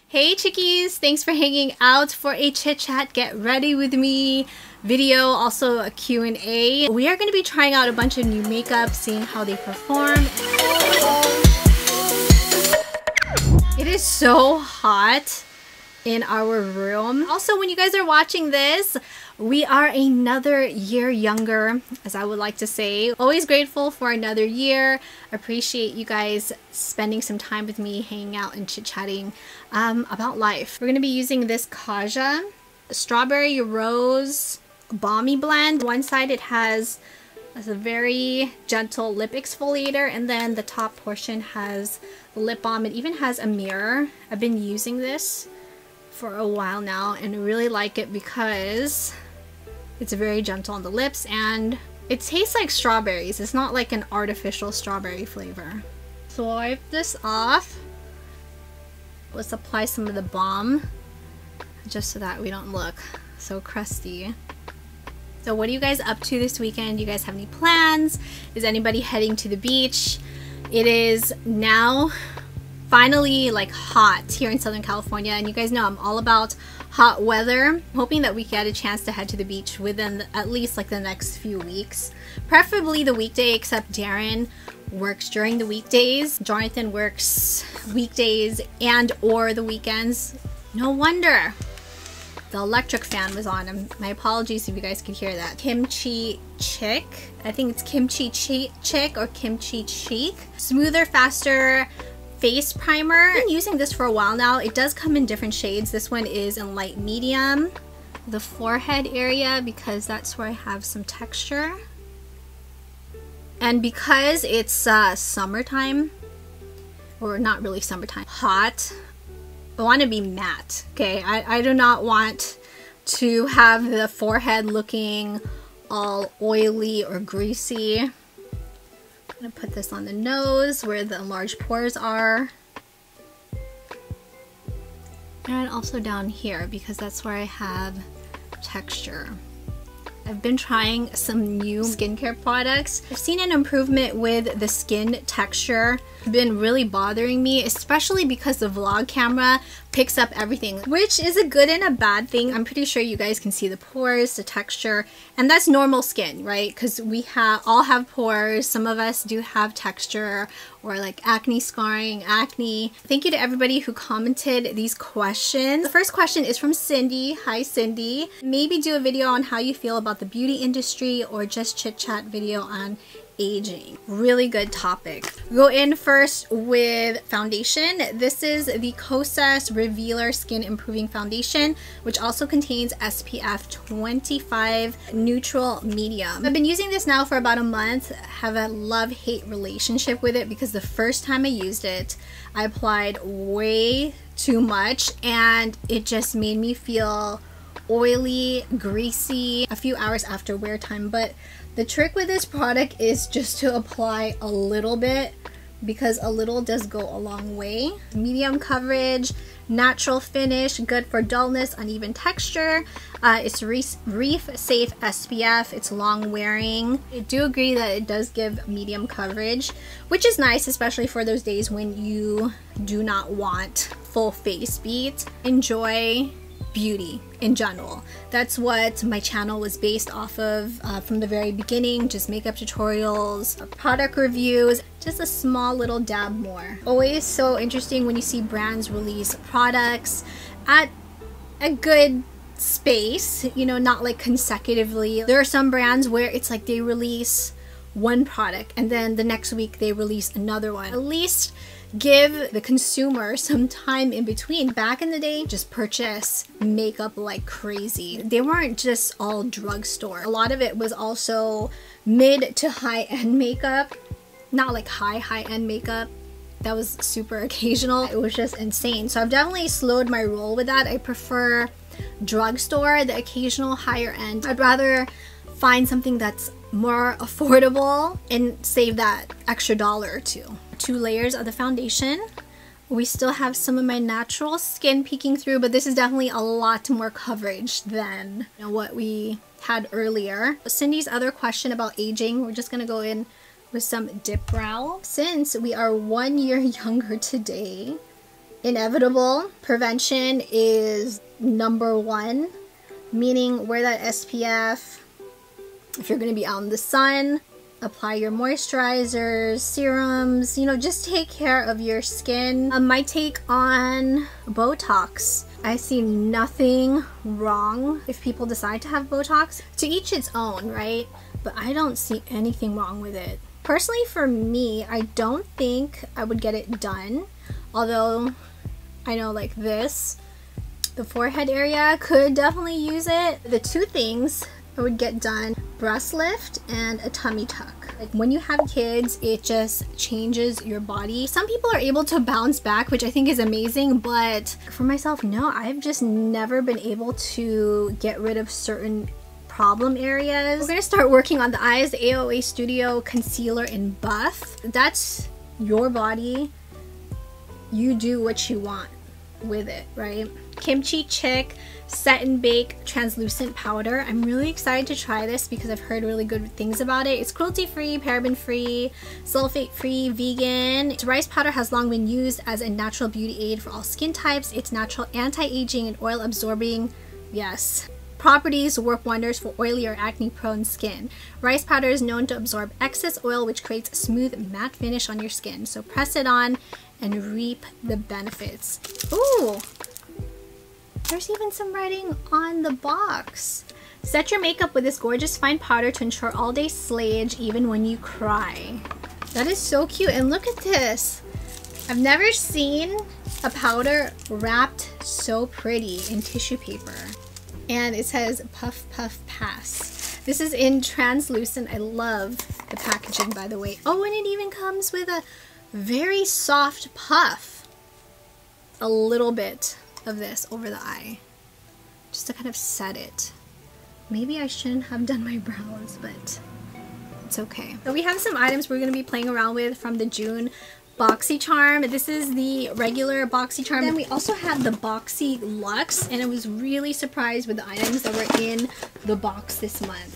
Hey chickies, thanks for hanging out for a chit chat get ready with me video, also a Q&A. We are going to be trying out a bunch of new makeup, seeing how they perform. It is so hot in our room. Also, when you guys are watching this, we are another year younger, as I would like to say. Always grateful for another year. Appreciate you guys spending some time with me, hanging out and chit-chatting about life. We're going to be using this Kosas Strawberry Rose Balmy Blend. One side it has a very gentle lip exfoliator, and then the top portion has the lip balm. It even has a mirror. I've been using this for a while now and I really like it because it's very gentle on the lips and it tastes like strawberries. It's not like an artificial strawberry flavor. So I'll wipe this off. Let's apply some of the balm just so that we don't look so crusty. So what are you guys up to this weekend? You guys have any plans? Is anybody heading to the beach? It is now finally like hot here in Southern California, and you guys know I'm all about hot weather. I'm hoping that we get a chance to head to the beach within at least like the next few weeks, preferably the weekday, except Darren works during the weekdays. Jonathan works weekdays and or the weekends. No wonder the electric fan was on. My apologies if you guys could hear that. Kimchi Chic. I think it's Kimchi Chic or Kimchi Chic. Smoother, faster face primer. I've been using this for a while now. It does come in different shades. This one is in light medium. The forehead area, because that's where I have some texture. And because it's summertime, or not really summertime, hot, I want to be matte, okay? I do not want to have the forehead looking all oily or greasy. I'm gonna put this on the nose where the enlarged pores are. And also down here because that's where I have texture. I've been trying some new skincare products. I've seen an improvement with the skin texture. It's been really bothering me, especially because the vlog camera picks up everything, which is a good and a bad thing. I'm pretty sure you guys can see the pores, the texture, and that's normal skin, right? Because we all have pores. Some of us do have texture or like acne scarring, acne. Thank you to everybody who commented these questions. The first question is from Cindy. Hi Cindy. Maybe do a video on how you feel about the beauty industry or just chit chat video on aging. Really good topic. Go in first with foundation. This is the Kosas Revealer Skin Improving Foundation, which also contains SPF 25 neutral medium. I've been using this now for about a month. I have a love-hate relationship with it because the first time I used it, I applied way too much and it just made me feel oily, greasy a few hours after wear time. But the trick with this product is just to apply a little bit because a little does go a long way. Medium coverage, natural finish, good for dullness, uneven texture. It's reef safe SPF. It's long wearing. I do agree that it does give medium coverage, which is nice, especially for those days when you do not want full face beat. Enjoy beauty in general. That's what my channel was based off of from the very beginning. Just makeup tutorials, product reviews, just a small little dab more. Always so interesting when you see brands release products at a good space, you know, not like consecutively. There are some brands where it's like they release one product and then the next week they release another one. At least give the consumer some time in between. Back in the day, just purchase makeup like crazy. They weren't just all drugstore. A lot of it was also mid to high-end makeup. Not like high-end makeup. That was super occasional. It was just insane. So I've definitely slowed my roll with that. I prefer drugstore, the occasional higher end. I'd rather find something that's more affordable and save that extra $1 or $2. 2 layers of the foundation. We still have some of my natural skin peeking through, but this is definitely a lot more coverage than what we had earlier. Cindy's other question about aging, we're just gonna go in with some dip brow. Since we are 1 year younger today, inevitable. Prevention is #1, meaning wear that SPF. If you're going to be out in the sun, apply your moisturizers, serums, you know, just take care of your skin. My take on Botox. I see nothing wrong if people decide to have Botox. To each its own, right? But I don't see anything wrong with it. Personally, for me, I don't think I would get it done. Although, I know like this, the forehead area could definitely use it. The two things I would get done, breast lift and a tummy tuck. Like when you have kids, it just changes your body. Some people are able to bounce back, which I think is amazing, but for myself, no, I've just never been able to get rid of certain problem areas. We're gonna start working on the eyes, the AOA Studio Concealer in Buff. That's your body. You do what you want with it, right? Kimchi Chic Set and Bake Translucent Powder. I'm really excited to try this because I've heard really good things about it. It's cruelty-free, paraben-free, sulfate-free, vegan. Its rice powder has long been used as a natural beauty aid for all skin types. Its natural anti-aging and oil-absorbing, yes, properties work wonders for oily or acne-prone skin. Rice powder is known to absorb excess oil, which creates a smooth, matte finish on your skin. So press it on and reap the benefits. Ooh! There's even some writing on the box. Set your makeup with this gorgeous fine powder to ensure all-day slayage even when you cry. That is so cute. And look at this. I've never seen a powder wrapped so pretty in tissue paper. And it says Puff Puff Pass. This is in translucent. I love the packaging, by the way. Oh, and it even comes with a very soft puff. A little bit of this over the eye, just to kind of set it. Maybe I shouldn't have done my brows, but it's okay. So we have some items we're going to be playing around with from the June BOXYCHARM. This is the regular BOXYCHARM. Then we also have the Boxy Luxe, and I was really surprised with the items that were in the box this month.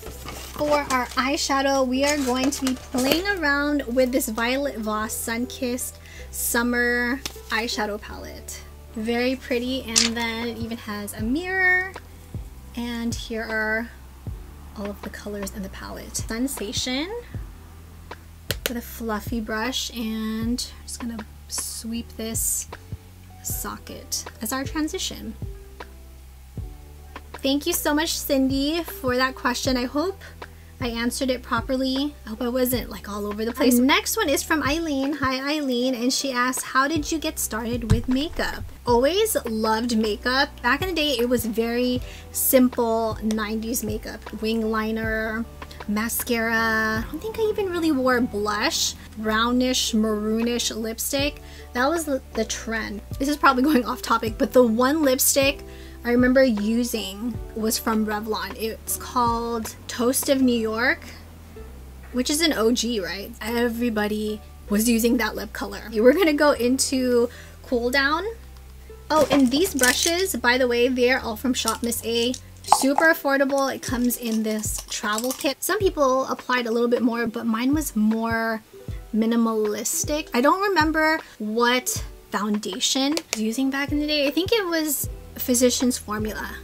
For our eyeshadow, we are going to be playing around with this Violet Voss Sun-Kissed Summer eyeshadow palette. Very pretty, and then it even has a mirror, and here are all of the colors in the palette. Sensation with a fluffy brush, and I'm just gonna sweep this socket as our transition. Thank you so much, Cindy, for that question. I hope I answered it properly. I hope I wasn't like all over the place. Next one is from Eileen. Hi Eileen, and she asks, how did you get started with makeup? Always loved makeup. Back in the day, it was very simple 90s makeup. Wing liner, mascara. I don't think I even really wore blush. Brownish, maroonish lipstick. That was the trend. This is probably going off topic, but the one lipstick I remember using was from Revlon. It's called Toast of New York, which is an OG, right? Everybody was using that lip color. We're gonna go into Cool Down. Oh, and these brushes, by the way, they're all from Shop Miss A. Super affordable. It comes in this travel kit. Some people applied a little bit more, but mine was more minimalistic. I don't remember what foundation I was using back in the day. I think it was Physicians Formula.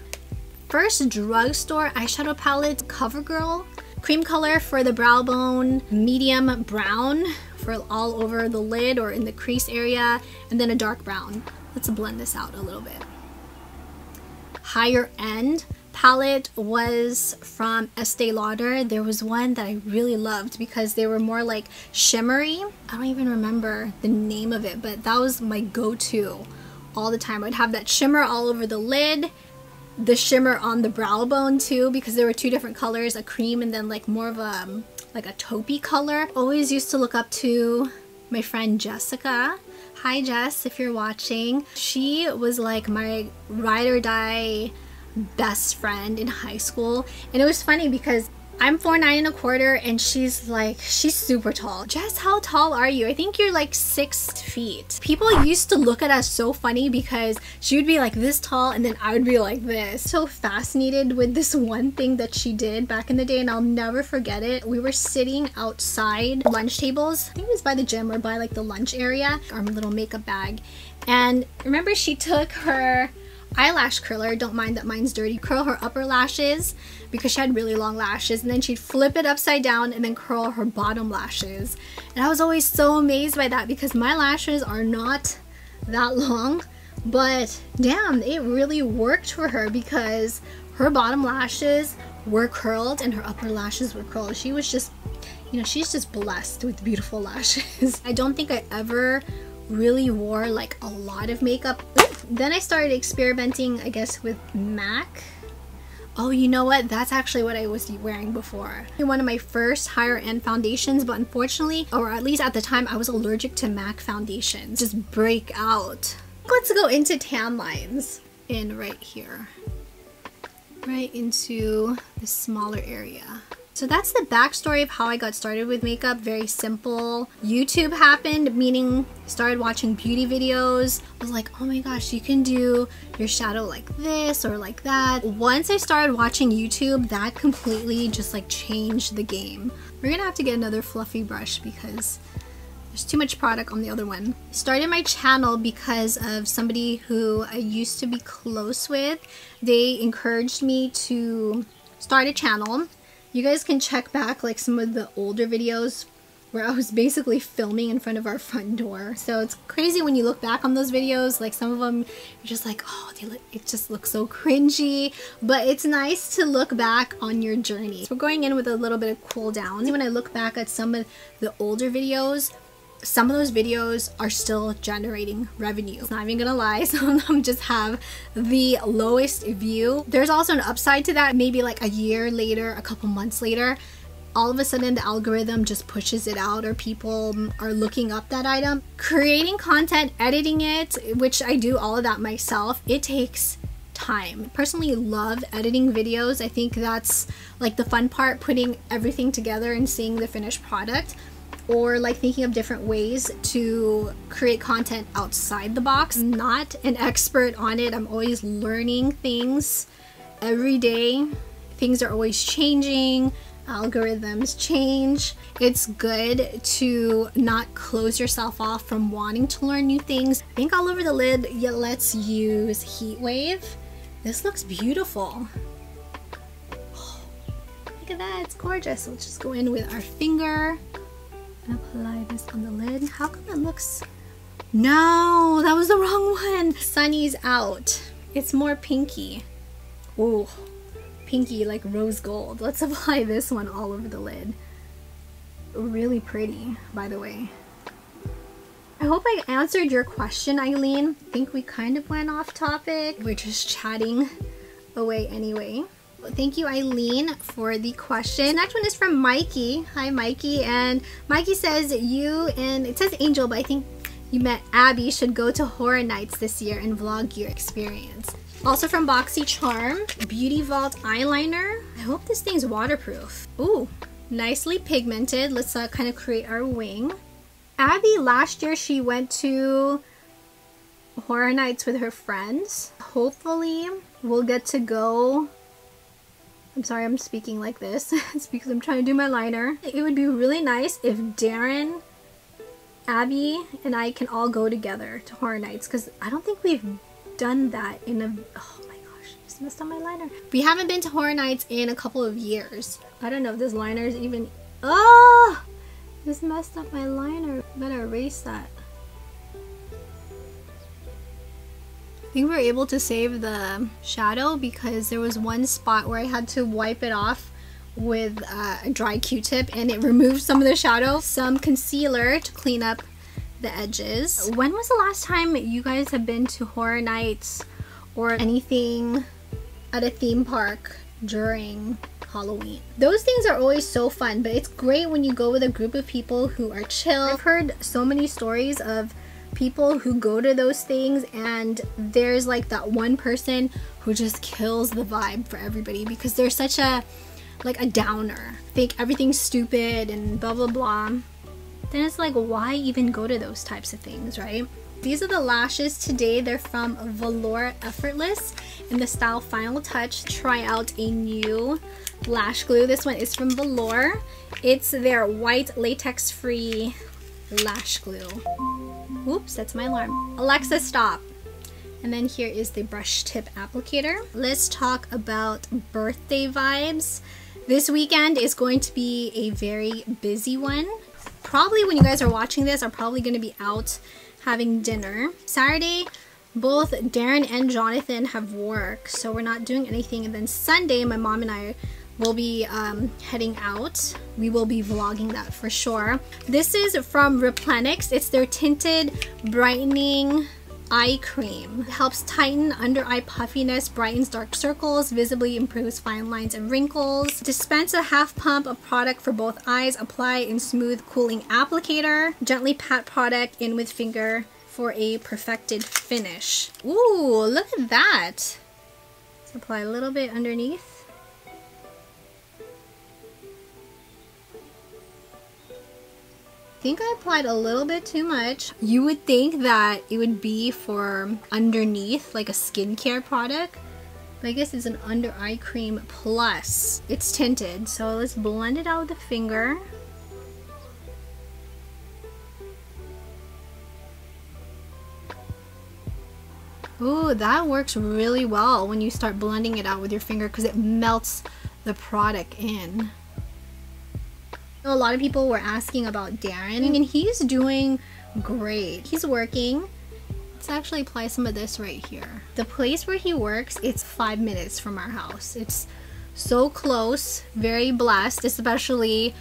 First drugstore eyeshadow palette, CoverGirl. Cream color for the brow bone, medium brown for all over the lid or in the crease area, and then a dark brown. Let's blend this out a little bit. Higher end palette was from Estee Lauder. There was one that I really loved because they were more like shimmery. I don't even remember the name of it, but that was my go-to all the time. I'd have that shimmer all over the lid, the shimmer on the brow bone too, because there were two different colors, a cream and then like more of a like a taupey color. Always used to look up to my friend Jessica. Hi Jess, if you're watching. She was like my ride or die best friend in high school, and it was funny because I'm 4'9¼ and she's super tall. Jess, how tall are you? I think you're like 6 feet. People used to look at us so funny because she would be like this tall and then I would be like this. So fascinated with this one thing that she did back in the day, and I'll never forget it. We were sitting outside lunch tables. I think it was by the gym or by like the lunch area, our little makeup bag. And remember, she took her eyelash curler, don't mind that mine's dirty, curl her upper lashes because she had really long lashes, and then she'd flip it upside down and then curl her bottom lashes. And I was always so amazed by that because my lashes are not that long, but damn, it really worked for her because her bottom lashes were curled and her upper lashes were curled. She was just, you know, she's just blessed with beautiful lashes. I don't think I ever really wore like a lot of makeup. Then I started experimenting, I guess, with MAC. Oh, you know what? That's actually what I was wearing before. One of my first higher end foundations, but unfortunately, or at least at the time, I was allergic to MAC foundations. Just break out. Let's go into tan lines. In right here. Right into the smaller area. So that's the backstory of how I got started with makeup. Very simple. YouTube happened, meaning started watching beauty videos. I was like, oh my gosh, you can do your shadow like this or like that. Once I started watching YouTube, that completely just like changed the game. We're gonna have to get another fluffy brush because there's too much product on the other one. Started my channel because of somebody who I used to be close with. They encouraged me to start a channel. You guys can check back like some of the older videos where I was basically filming in front of our front door. So it's crazy when you look back on those videos, like some of them you're just like, oh, it just looks so cringy, but it's nice to look back on your journey. So we're going in with a little bit of cool down. When I look back at some of the older videos, some of those videos are still generating revenue. It's not even gonna lie, some of them just have the lowest view. There's also an upside to that. Maybe like a year later, a couple months later, all of a sudden the algorithm just pushes it out or people are looking up that item. Creating content, editing it, which I do all of that myself, it takes time. I personally love editing videos. I think that's like the fun part, putting everything together and seeing the finished product. Or like thinking of different ways to create content outside the box. I'm not an expert on it. I'm always learning things every day. Things are always changing. Algorithms change. It's good to not close yourself off from wanting to learn new things. I think all over the lid, yeah, let's use Heat Wave. This looks beautiful. Oh, look at that, it's gorgeous. Let's just go in with our finger. Apply this on the lid. How come it looks... No, that was the wrong one. Sunny's out. It's more pinky. Ooh, pinky like rose gold. Let's apply this one all over the lid. Really pretty, by the way. I hope I answered your question, Eileen. I think we kind of went off topic. We're just chatting away anyway. Thank you, Eileen, for the question. Next one is from Mikey. Hi, Mikey. And Mikey says you and it says Angel, but I think you meant Abby should go to Horror Nights this year and vlog your experience. Also from BOXYCHARM, Beauty Vault eyeliner. I hope this thing's waterproof. Ooh, nicely pigmented. Let's kind of create our wing. Abby, last year she went to Horror Nights with her friends. Hopefully we'll get to go. I'm sorry I'm speaking like this. It's because I'm trying to do my liner. It would be really nice if Darren, Abby, and I can all go together to Horror Nights because I don't think we've done that in a... Oh my gosh, I just messed up my liner. We haven't been to Horror Nights in a couple of years. I don't know if this liner is even... Oh! This messed up my liner. Better erase that. I think we were able to save the shadow because there was one spot where I had to wipe it off with a dry Q-tip and it removed some of the shadow. Some concealer to clean up the edges. When was the last time you guys have been to Horror Nights or anything at a theme park during Halloween? Those things are always so fun, but it's great when you go with a group of people who are chill. I've heard so many stories of people who go to those things and there's like that one person who just kills the vibe for everybody because they're such a like a downer, think everything's stupid and blah blah blah, then it's like, why even go to those types of things, right? These are the lashes today. They're from Velour Effortless in the style Final Touch. Try out a new lash glue. This one is from Velour. It's their white latex free lash glue. Oops, that's my alarm. Alexa, stop. And then here is the brush tip applicator. Let's talk about birthday vibes. This weekend is going to be a very busy one. Probably when you guys are watching this, I'm probably going to be out having dinner. Saturday, both Darren and Jonathan have work, so we're not doing anything. And then Sunday, my mom and I will be heading out. We will be vlogging that for sure. This is from Replenix. It's their tinted brightening eye cream. It helps tighten under eye puffiness, brightens dark circles, visibly improves fine lines and wrinkles. Dispense a half pump of product for both eyes. Apply in smooth cooling applicator. Gently pat product in with finger for a perfected finish. Ooh, look at that. Let's apply a little bit underneath. I think I applied a little bit too much. You would think that it would be for underneath, like a skincare product, but I guess it's an under eye cream plus. It's tinted, so let's blend it out with the finger. Ooh, that works really well when you start blending it out with your finger because it melts the product in. A lot of people were asking about Darren, and he's doing great. He's working. Let's actually apply some of this right here. The place where he works, it's 5 minutes from our house. It's so close, very blessed, especially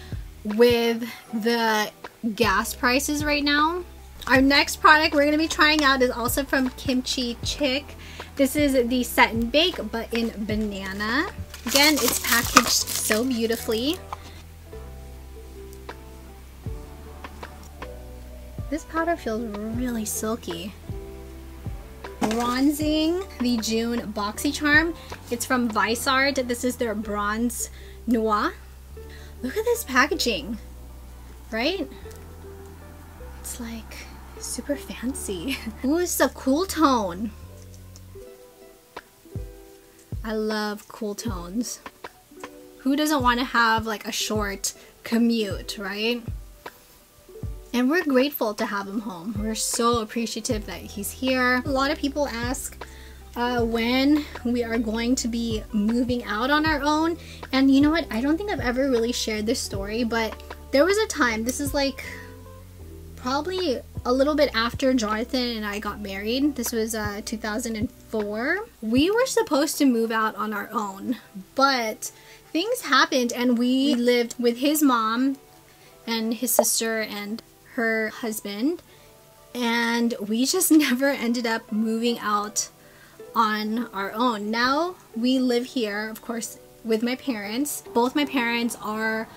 with the gas prices right now. Our next product we're going to be trying out is also from Kimchi Chic. This is the Set and Bake, but in banana. Again, it's packaged so beautifully. This powder feels really silky. Bronzing the June BOXYCHARM. It's from Viseart. This is their Bronze Noir. Look at this packaging, right? It's like super fancy. Ooh, this is a cool tone. I love cool tones. Who doesn't want to have like a short commute, right? And we're grateful to have him home. We're so appreciative that he's here. A lot of people ask when we are going to be moving out on our own. And you know what? I don't think I've ever really shared this story, but there was a time, this is like probably a little bit after Jonathan and I got married. This was 2004. We were supposed to move out on our own, but things happened and we lived with his mom and his sister and her husband, and we just never ended up moving out on our own. Now we live here, of course, with my parents. Both my parents are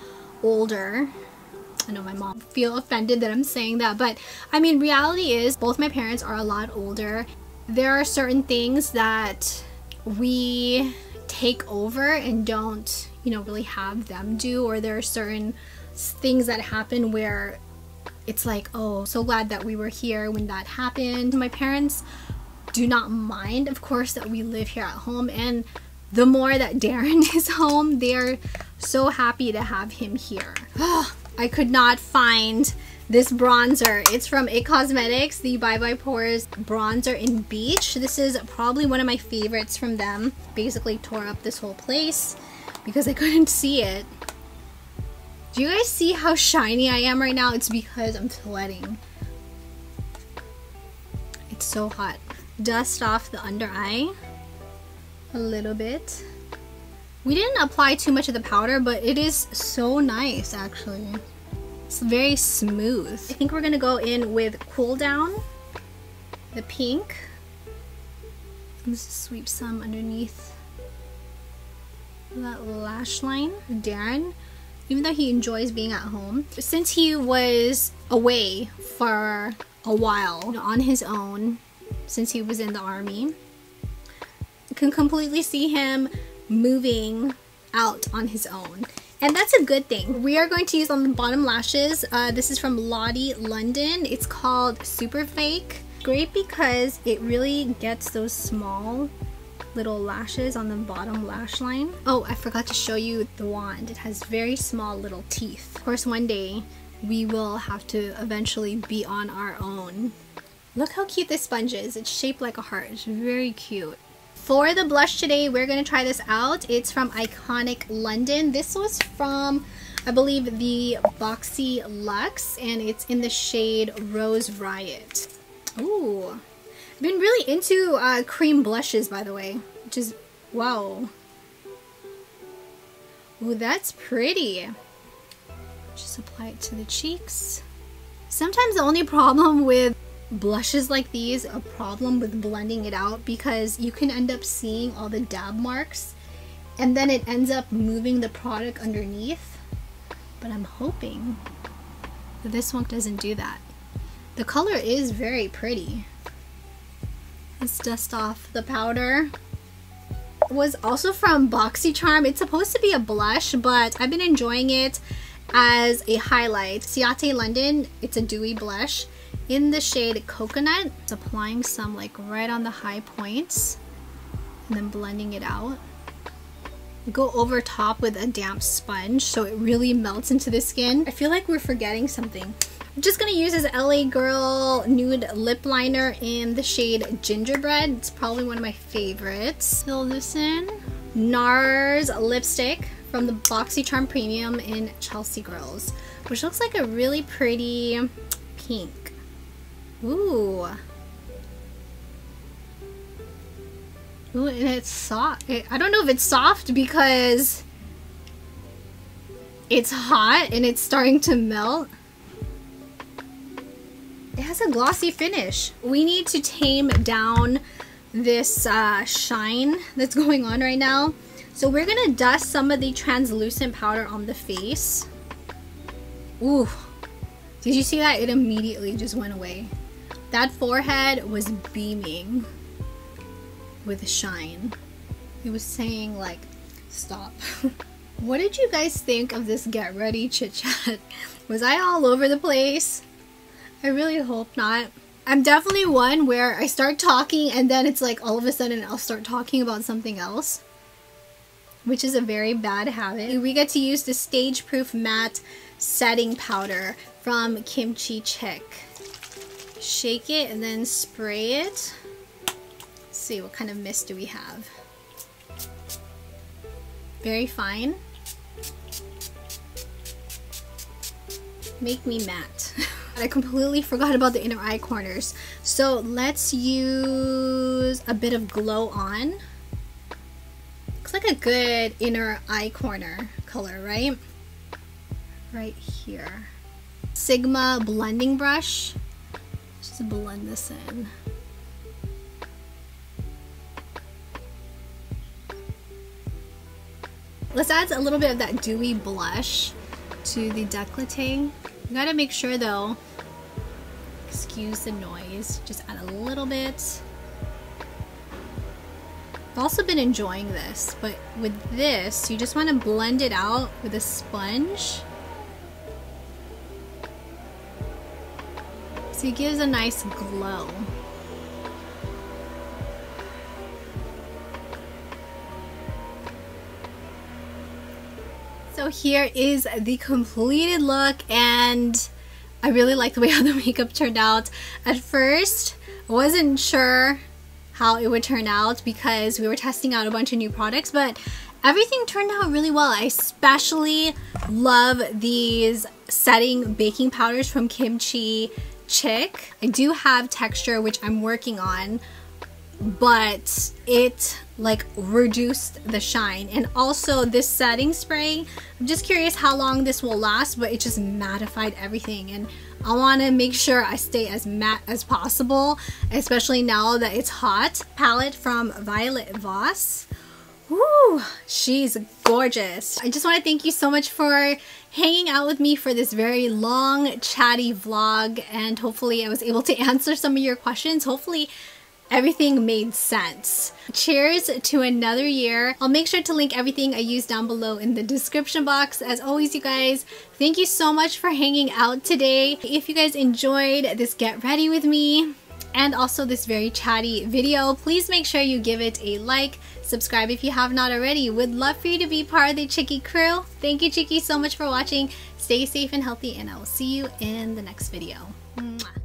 older. I know my mom feel offended that I'm saying that, but I mean, reality is both my parents are a lot older. There are certain things that we take over and don't, you know, really have them do, or there are certain things that happen where it's like, oh, so glad that we were here when that happened. My parents do not mind, of course, that we live here at home, and the more that Darren is home, they're so happy to have him here. I could not find this bronzer. It's from It Cosmetics, the Bye Bye Pores bronzer in Beach. This is probably one of my favorites from them. Basically tore up this whole place because I couldn't see it. Do you guys see how shiny I am right now? It's because I'm sweating. It's so hot. Dust off the under eye a little bit. We didn't apply too much of the powder, but it is so nice actually. It's very smooth. I think we're gonna go in with Cool Down, the pink. Let's just sweep some underneath that lash line. Darren, even though he enjoys being at home, since he was away for a while, you know, on his own, since he was in the army, you can completely see him moving out on his own. And that's a good thing. We are going to use on the bottom lashes. This is from Lottie London. It's called Super Fake. Great because it really gets those small little lashes on the bottom lash line. Oh, I forgot to show you the wand. It has very small little teeth. Of course, one day we will have to eventually be on our own. Look how cute this sponge is. It's shaped like a heart. It's very cute. For the blush today, we're going to try this out. It's from Iconic London. This was from, I believe, the Boxy Luxe, and it's in the shade Rose Riot. Ooh. I've been really into cream blushes, by the way, which is, wow. Ooh, that's pretty. Just apply it to the cheeks. Sometimes the only problem with blushes like these, a problem with blending it out, because you can end up seeing all the dab marks and then it ends up moving the product underneath. But I'm hoping that this one doesn't do that. The color is very pretty. Let's dust off the powder. It was also from BOXYCHARM. It's supposed to be a blush, but I've been enjoying it as a highlight. Ciate London, it's a dewy blush in the shade Coconut. It's applying some like right on the high points and then blending it out. Go over top with a damp sponge so it really melts into the skin. I feel like we're forgetting something. I'm just gonna use this LA Girl nude lip liner in the shade Gingerbread. It's probably one of my favorites. Fill this in. NARS lipstick from the BOXYCHARM Premium in Chelsea Girls, which looks like a really pretty pink. Ooh. Ooh, and it's soft. I don't know if it's soft because it's hot and it's starting to melt. It has a glossy finish. We need to tame down this shine that's going on right now. So we're gonna dust some of the translucent powder on the face. Ooh. Did you see that? It immediately just went away. That forehead was beaming with shine. It was saying like, stop. What did you guys think of this get ready chit chat? Was I all over the place? I really hope not. I'm definitely one where I start talking and then it's like all of a sudden I'll start talking about something else, which is a very bad habit. We get to use the Stage Proof Matte Setting Powder from KIMCHI CHIC. Shake it and then spray it. Let's see, what kind of mist do we have? Very fine. Make me matte. I completely forgot about the inner eye corners. So let's use a bit of Glow On. Looks like a good inner eye corner color, right? Right here. Sigma blending brush. Just blend this in. Let's add a little bit of that dewy blush to the décolleté. You gotta make sure though, excuse the noise, just add a little bit. I've also been enjoying this, but with this, you just want to blend it out with a sponge. So it gives a nice glow. So here is the completed look, and I really like the way how the makeup turned out. At first, I wasn't sure how it would turn out because we were testing out a bunch of new products, but everything turned out really well. I especially love these setting baking powders from KIMCHI CHIC. I do have texture, which I'm working on, but it like reduced the shine. And also this setting spray, I'm just curious how long this will last, but it just mattified everything, and I want to make sure I stay as matte as possible, especially now that it's hot. Palette from Violet Voss. Woo, she's gorgeous. I just want to thank you so much for hanging out with me for this very long chatty vlog, and hopefully I was able to answer some of your questions. Hopefully everything made sense. Cheers to another year. I'll make sure to link everything I use down below in the description box. As always, you guys, thank you so much for hanging out today. If you guys enjoyed this get ready with me and also this very chatty video, please make sure you give it a like, subscribe if you have not already. Would love for you to be part of the Chicky crew. Thank you, Chickies, so much for watching. Stay safe and healthy, and I will see you in the next video. Mwah.